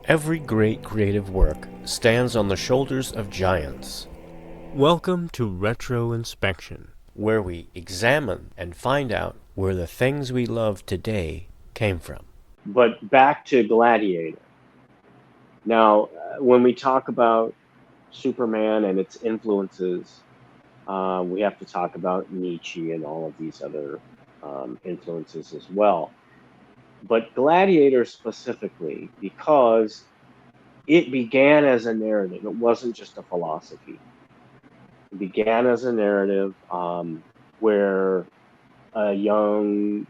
Every great creative work stands on the shoulders of giants. Welcome to RetroInspection, where we examine and find out where the things we love today came from. But back to Gladiator. Now, when we talk about Superman and its influences, we have to talk about Nietzsche and all of these other influences as well. But Gladiator specifically, because it began as a narrative, it wasn't just a philosophy. It began as a narrative where a young,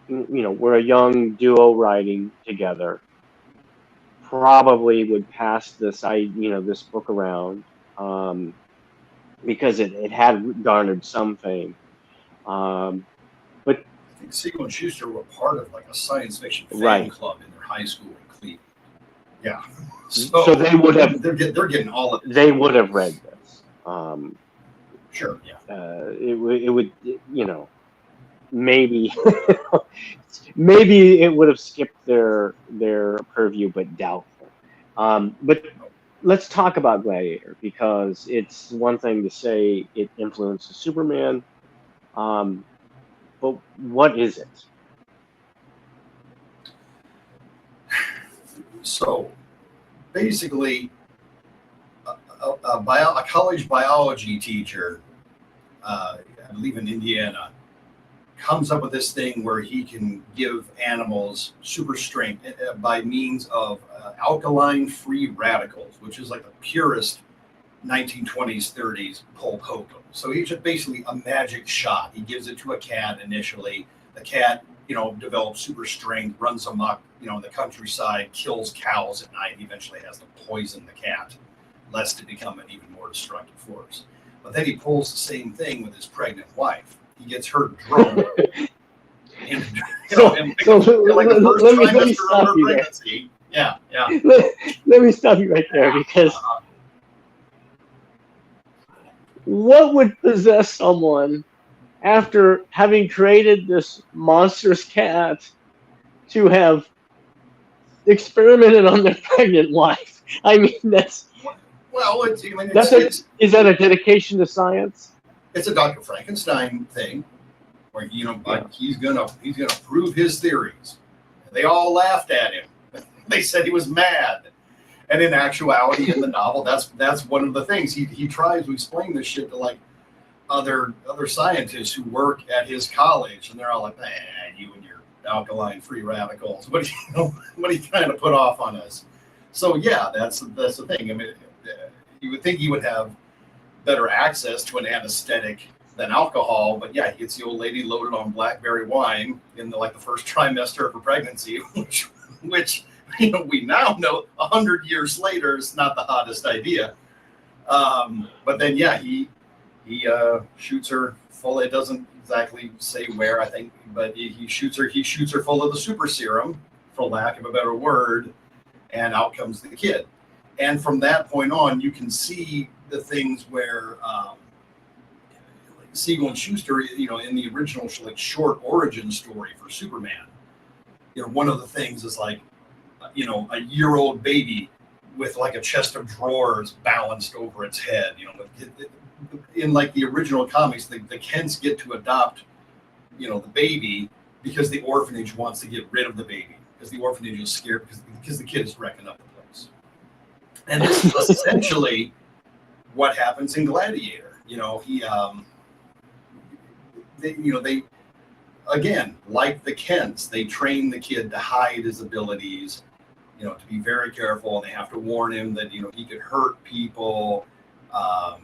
where a young duo writing together probably would pass this book around because it had garnered some fame. But I think Siegel and Shuster were part of like a science fiction fan club in their high school in Cleveland. Yeah, so they would have. They're getting all of it. They would have read this. Sure. Yeah. It would, maybe maybe it would have skipped their purview, but doubtful. But let's talk about Gladiator, because it's one thing to say it influences Superman. But what is it? So, basically, a college biology teacher, I believe in Indiana, comes up with this thing where he can give animals super strength by means of alkaline free radicals, which is like the purest 1920s, 30s pulp hokum. So he's just basically a magic shot. He gives it to a cat initially. The cat, develops super strength, runs amok, in the countryside, kills cows at night. He eventually has to poison the cat, lest it become an even more destructive force. But then he pulls the same thing with his pregnant wife. He gets her drunk. Let me stop you there. Yeah. Let me stop you right there, because what would possess someone after having created this monstrous cat to have experimented on their pregnant wife? I mean, that's... Well, is that a dedication to science? It's a Dr. Frankenstein thing, where he's gonna prove his theories. They all laughed at him. They said he was mad, and in actuality, in the novel, that's one of the things he tries to explain this shit to like other scientists who work at his college, and they're all like, you and your alkaline free radicals. What are you trying to put off on us? So yeah, that's the thing. I mean, you would think he would have better access to an anesthetic than alcohol, but yeah, he gets the old lady loaded on blackberry wine in the first trimester of her pregnancy, which we now know 100 years later is not the hottest idea. But then yeah, he shoots her full. It doesn't exactly say where, I think, but he shoots her full of the super serum, for lack of a better word, and out comes the kid. And from that point on, you can see the things where Siegel and Shuster, in the original short origin story for Superman, one of the things is a year-old baby with a chest of drawers balanced over its head. In the original comics, the Kents get to adopt, the baby because the orphanage wants to get rid of the baby, because the orphanage is scared because the kid is wrecking up the place. And this is essentially what happens in Gladiator. They again, like the Kents, they train the kid to hide his abilities, to be very careful. And they have to warn him that, he could hurt people.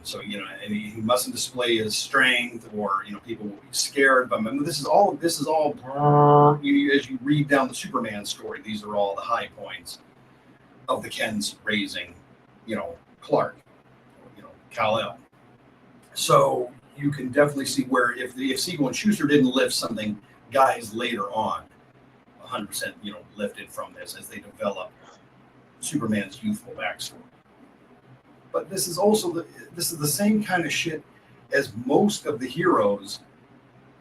So, and he mustn't display his strength, or, people will be scared of him. I mean, this is all, as you read down the Superman story, these are all the high points of the Kents raising, Clark, Kal-El. So you can definitely see where if Siegel and Shuster didn't lift something, guys later on 100% lifted from this as they develop Superman's youthful backstory. But this is also the same kind of shit as most of the heroes,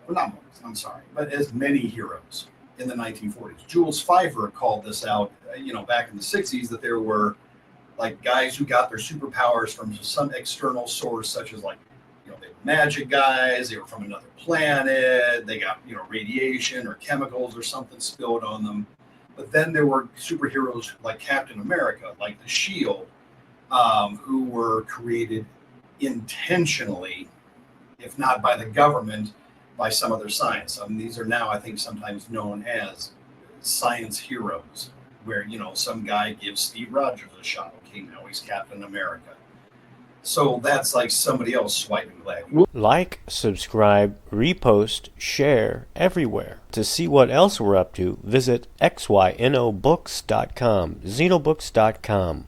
well, not most, I'm sorry, but as many heroes in the 1940s. Jules Feiffer called this out, back in the 60s, that there were like guys who got their superpowers from some external source, such as they were magic guys, they were from another planet, they got, radiation or chemicals or something spilled on them. But then there were superheroes like Captain America, like the Shield, who were created intentionally, if not by the government, by some other science. These are now, I think, sometimes known as science heroes, where, some guy gives Steve Rogers a shot. Okay, now he's Captain America. So that's like somebody else swiping Gladiator. Like, subscribe, repost, share everywhere. To see what else we're up to, visit xynobooks.com, xenobooks.com.